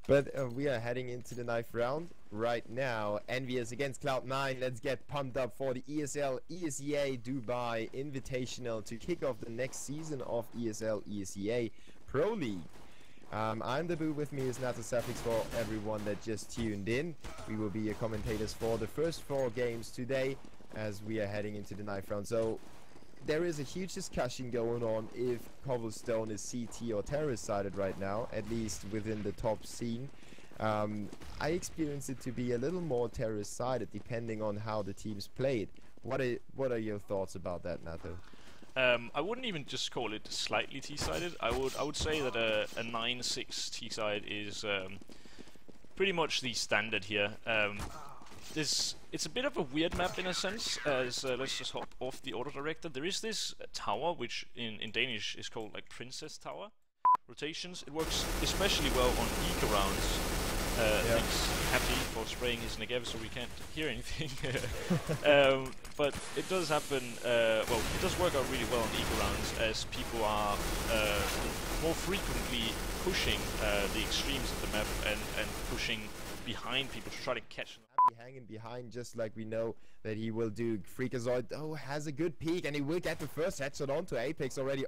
But we are heading into the 9th round right now. EnVyUs against Cloud9. Let's get pumped up for the ESL ESEA Dubai Invitational to kick off the next season of ESL ESEA Pro League. I'm the Boo, with me is Nato Suffix for everyone that just tuned in. We will be your commentators for the first 4 games today as we are heading into the 9th round. So there is a huge discussion going on if Cobblestone is CT or terrorist sided right now, at least within the top scene. I experience it to be a little more terrorist sided depending on how the teams played. What are your thoughts about that, Nato? I wouldn't even just call it slightly T-sided. I would say that a 9-6 T-side is pretty much the standard here. It's a bit of a weird map in a sense, as let's just hop off the auto director. There is this tower, which in Danish is called like Princess Tower. Rotations. It works especially well on eco rounds. Thanks Happy for spraying his Negev so we can't hear anything. But it does happen, well, it does work out really well on eco rounds as people are more frequently pushing the extremes of the map and pushing behind people to try to catch them. Hanging behind, just like we know that he will do. Freakazoid though has a good peek and he will get the first headshot onto Apex already,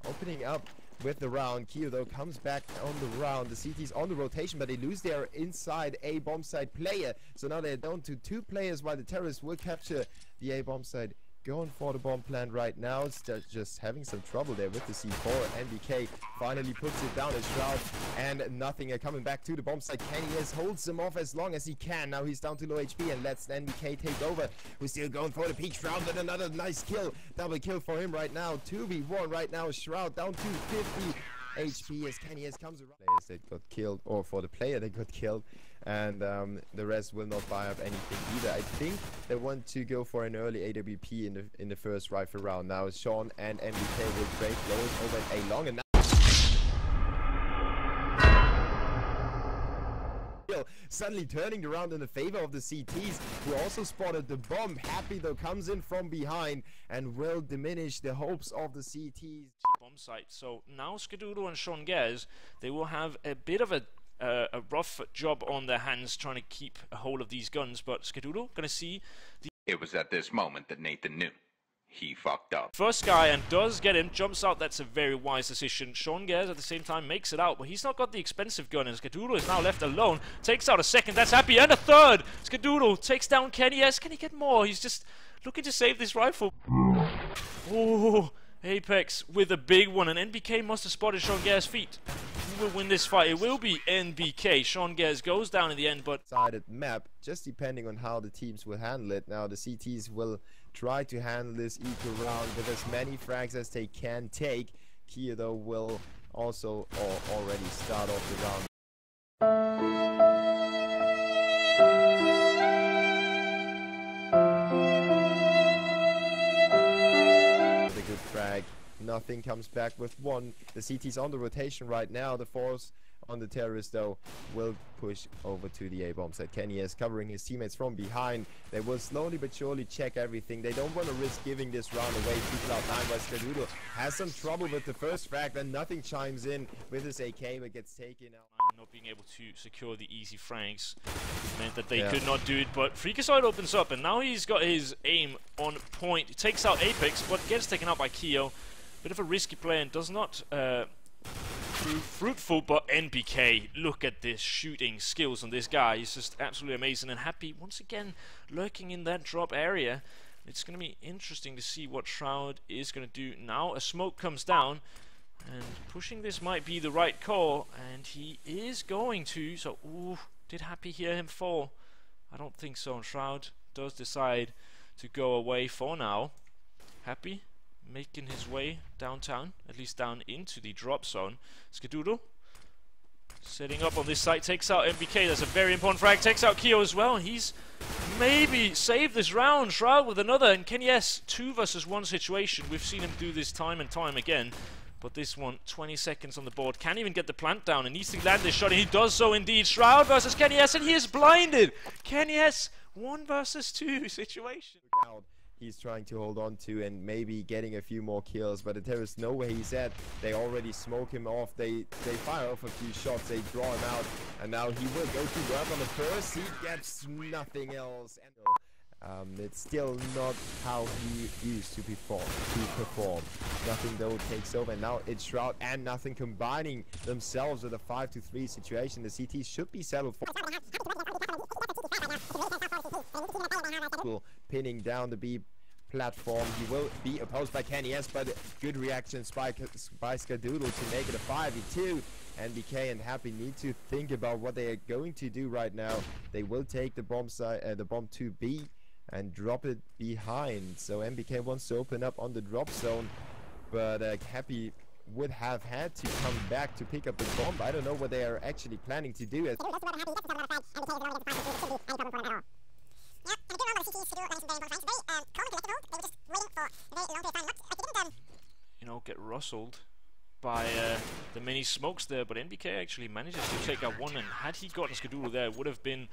opening up with the round. Kyo though comes back on the round. The CT's on the rotation, but they lose their inside A bomb side player. So now they're down to 2 players while the terrorists will capture the A bomb side. Going for the bomb plant right now. It's just having some trouble there with the C4. NBK finally puts it down as Shroud, and nothing coming back to the bomb site. EnVyUs holds him off as long as he can. Now he's down to low HP and lets NBK take over. We're still going for the peak. Shroud with another nice kill. Double kill for him right now. 2v1 right now. Shroud down to 50 HP as EnVyUs comes around. Players that got killed, or for the player that got killed, and the rest will not buy up anything either. I think they want to go for an early AWP in the first rifle round. Now Sean and NBK will trade blows over A long, and now suddenly turning around in the favor of the CTs, who also spotted the bomb. Happy though comes in from behind and will diminish the hopes of the CTs. Bomb site. So now Skadoodle and Sean Gaz, they will have a bit of a rough job on their hands trying to keep a hold of these guns, but Skadoodle gonna see the... It was at this moment that Nathan knew. He fucked up. First guy and does get him, jumps out. That's a very wise decision. Sean Gaz at the same time makes it out, but he's not got the expensive gun, and Skadoodle is now left alone. Takes out a second, that's Happy, and a third! Skadoodle takes down EnVyUs. Can he get more? He's just looking to save this rifle. Oh, Apex with a big one, and NBK must have spotted Sean Gaz's feet. Who will win this fight? It will be NBK. Sean Gaz goes down in the end, but... sided map, just depending on how the teams will handle it. Now the CTs will try to handle this eco round with as many frags as they can take. Kia though will also already start off the round. With a good frag. Nothing comes back with 1. The CT's on the rotation right now. The force on the terrorist though will push over to the A bomb site. EnVyUs covering his teammates from behind. They will slowly but surely check everything. They don't want to risk giving this round away to Cloud9, but Skadoodle has some trouble with the first frag. Then nothing chimes in with his AK, but gets taken out. Not being able to secure the easy frags meant that they could not do it, but Freakazoid opens up, and now he's got his aim on point. He takes out Apex, but gets taken out by Kyo. Bit of a risky play and does not prove fruitful, but NBK, look at this shooting skills on this guy. He's just absolutely amazing, and Happy once again lurking in that drop area. It's going to be interesting to see what Shroud is going to do now. A smoke comes down, and pushing this might be the right call, and he is going to. So, ooh, did Happy hear him fall? I don't think so, and Shroud does decide to go away for now. Happy making his way downtown, at least down into the drop zone. Skadoodle setting up on this site, takes out NBK. That's a very important frag. Takes out Kyo as well, and he's maybe saved this round. Shroud with another, and EnVyUs 2 versus 1 situation. We've seen him do this time and time again, but this one 20 seconds on the board. Can't even get the plant down and needs to land this shot, and he does so indeed. Shroud versus EnVyUs, and he is blinded. EnVyUs 1 versus 2 situation. he's trying to hold on to and maybe getting a few more kills. But there is no way. He said they already smoke him off. They fire off a few shots. They draw him out, and now he will go to work on the first. He gets nothing else. It's still not how he used to perform. Nothing though takes over, and now it's Shroud and Nothing combining themselves with a 5-3 situation. The CT should be settled for. Pinning down the B platform. He will be opposed by Kenny S, but good reactions by Skadoodle to make it a 5v2. NBK and Happy need to think about what they are going to do right now. They will take the bomb to B and drop it behind. So MBK wants to open up on the drop zone, but Happy would have had to come back to pick up the bomb. I don't know what they are actually planning to do. You know, get rustled by the many smokes there, but NBK actually manages to take out one, and had he gotten Skadoodle there, it would have been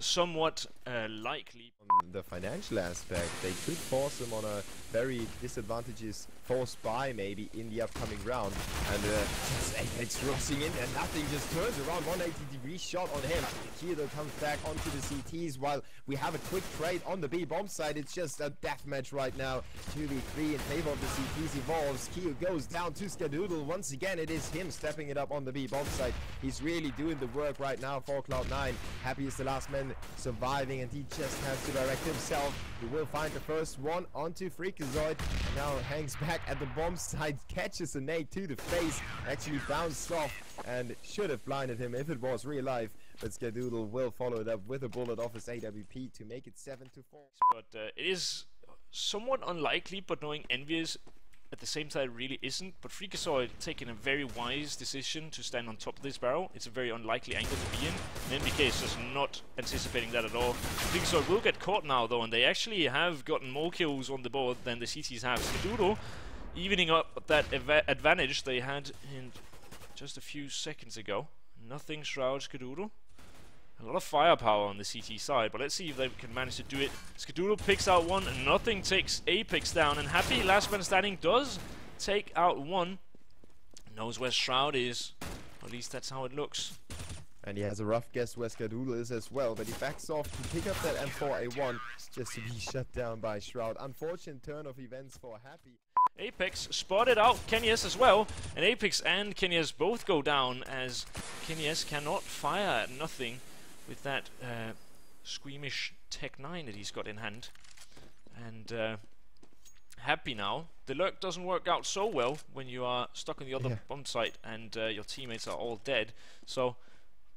somewhat likely. On the financial aspect, they could force him on a very disadvantageous forced buy maybe in the upcoming round, and just Apex rushing in, and Nothing just turns around, 180-degree shot on him. Kido comes back onto the CTs while we have a quick trade on the B bomb side. It's just a deathmatch right now. 2v3 in favor of the CTs evolves. Keo goes down to Skadoodle. Once again, it is him stepping it up on the B bomb side. He's really doing the work right now for Cloud9. Happy is the last man surviving, and he just has to direct himself. He will find the first one onto Freakazoid, and now hangs back at the bomb side, catches a nade to the face, actually bounced off and should have blinded him if it was real life. But Skadoodle will follow it up with a bullet off his AWP to make it 7-4. But it is somewhat unlikely, but knowing EnVyUs at the same time really isn't. But Freakazoid taking a very wise decision to stand on top of this barrel. It's a very unlikely angle to be in, and NBK is just not anticipating that at all. Freakazoid will get caught now though, and they actually have gotten more kills on the board than the CTs have. Skadoodle evening up that advantage they had in just a few seconds ago. Nothing Shroud Skadoodle. A lot of firepower on the CT side, but let's see if they can manage to do it. Skadoodle picks out one, and Nothing takes Apex down, and Happy, last man standing, does take out one. Knows where Shroud is, at least that's how it looks. And he has a rough guess where Skadoodle is as well, but he backs off to pick up that M4A1 just to be shut down by Shroud. Unfortunate turn of events for Happy. Apex spotted out Kenyes as well, and Apex and Kenyes both go down as Kenyes cannot fire at Nothing with that squeamish Tech 9 that he's got in hand. And Happy now. The lurk doesn't work out so well when you are stuck on the other bomb site and your teammates are all dead. So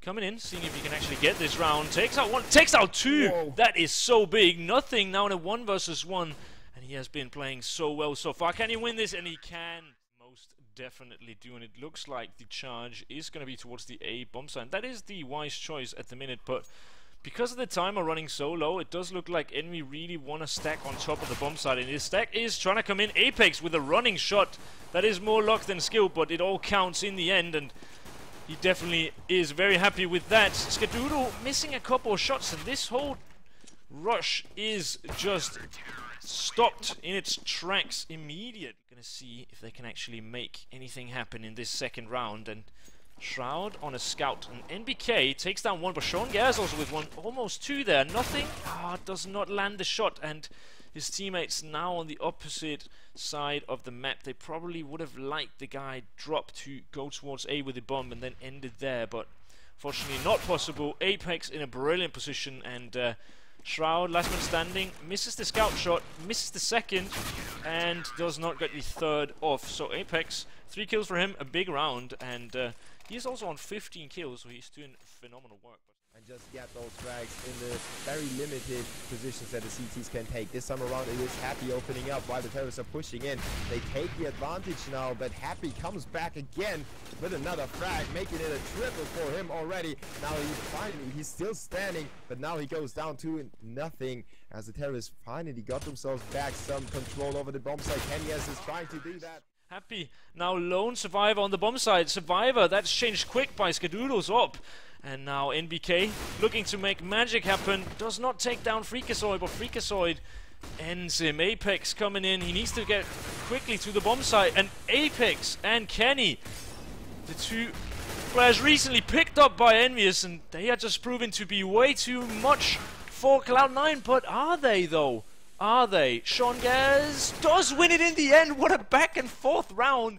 coming in, seeing if he can actually get this round. Takes out one, takes out two! Whoa. That is so big. Nothing now in a 1 versus 1. And he has been playing so well so far. Can he win this? And he can most definitely do. And it looks like the charge is going to be towards the A bomb site. That is the wise choice at the minute. But because of the timer running so low, it does look like Envy really want to stack on top of the bomb site. And his stack is trying to come in. Apex with a running shot. That is more luck than skill, but it all counts in the end. And he definitely is very happy with that. Skadoodle missing a couple of shots, and this whole rush is just stopped in its tracks immediately. Gonna see if they can actually make anything happen in this second round. And Shroud on a scout, and NBK takes down one, but Sean Gaz also with one, almost two there. Nothing does not land the shot, and his teammates now on the opposite side of the map. They probably would have liked the guy drop to go towards A with the bomb and then ended there, but fortunately not possible. Apex in a brilliant position, and Shroud, last man standing, misses the scout shot, misses the second, and does not get the third off. So Apex, 3 kills for him, a big round, and he is also on 15 kills, so he's doing phenomenal work. And just get those frags in the very limited positions that the CTs can take. This time around it is Happy opening up while the terrorists are pushing in. They take the advantage now, but Happy comes back again with another frag, making it a triple for him already. Now he's still standing, but now he goes down to nothing as the terrorists finally got themselves back some control over the bomb site. Kenyes is trying to do that. Happy now lone survivor on the bomb side. Survivor, that's changed quick by Skadoodle's up. And now NBK looking to make magic happen. Does not take down Freakazoid, but Freakazoid ends him. Apex coming in. He needs to get quickly to the bomb site. And Apex and Kenny, the two players recently picked up by EnVyUs, and they are just proven to be way too much for Cloud9. But are they, though? Are they? Sean Gaz does win it in the end. What a back and forth round.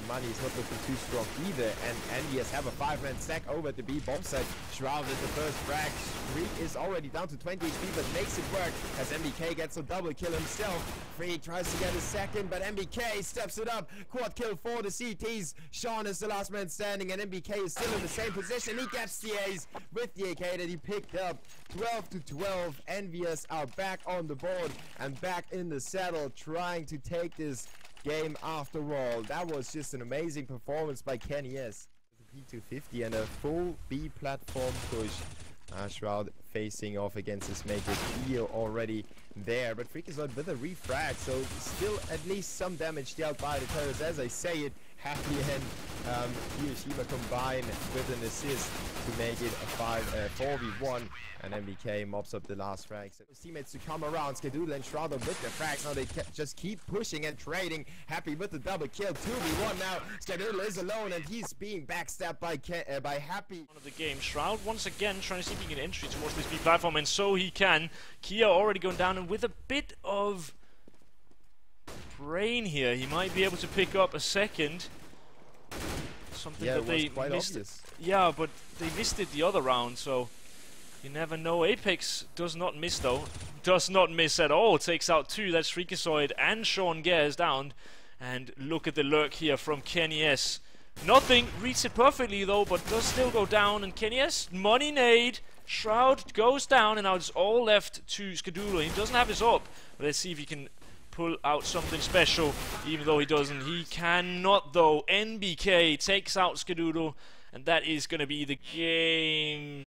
Money is not looking too strong either, and EnVyUs have a 5-man stack over at the B bomb site. Shroud with the first frag. Freak is already down to 20 HP, but makes it work as MBK gets a double kill himself. Freak tries to get a second, but MBK steps it up. Quad kill for the CTs. Sean is the last man standing, and MBK is still in the same position. He gets the ace with the AK that he picked up. 12-12. EnVyUs are back on the board and back in the saddle, trying to take this game after all. That was just an amazing performance by Kenny S. P250 and a full B platform push. Shroud facing off against his maker Keo already there, but Freakazoid with a refrag, so still at least some damage dealt by the terrorists. As I say it, Happy and Hiroshima combine with an assist to make it a 4v1, and MBK mops up the last frags. His teammates to come around, Skadoodle and Shroud with the frags. Now they just keep pushing and trading. Happy with the double kill, 2v1 now. Skadoodle is alone and he's being backstabbed by Happy. Of the game, Shroud once again trying to see if he can get entry towards this B platform, and so he can. Kia already going down, and with a bit of brain here, he might be able to pick up a second. Something that they missed. Yeah, but they missed it the other round, so you never know. Apex does not miss though. Does not miss at all. Takes out two. That's Freakazoid and Sean Gaz down. And look at the lurk here from Kenny S. Nothing. Reads it perfectly though, but does still go down. And Kenny S, money nade. Shroud goes down, and now it's all left to Skadoodle. He doesn't have his up. But let's see if he can pull out something special, even though he doesn't. He cannot though. NBK takes out Skadoodle, and that is going to be the game.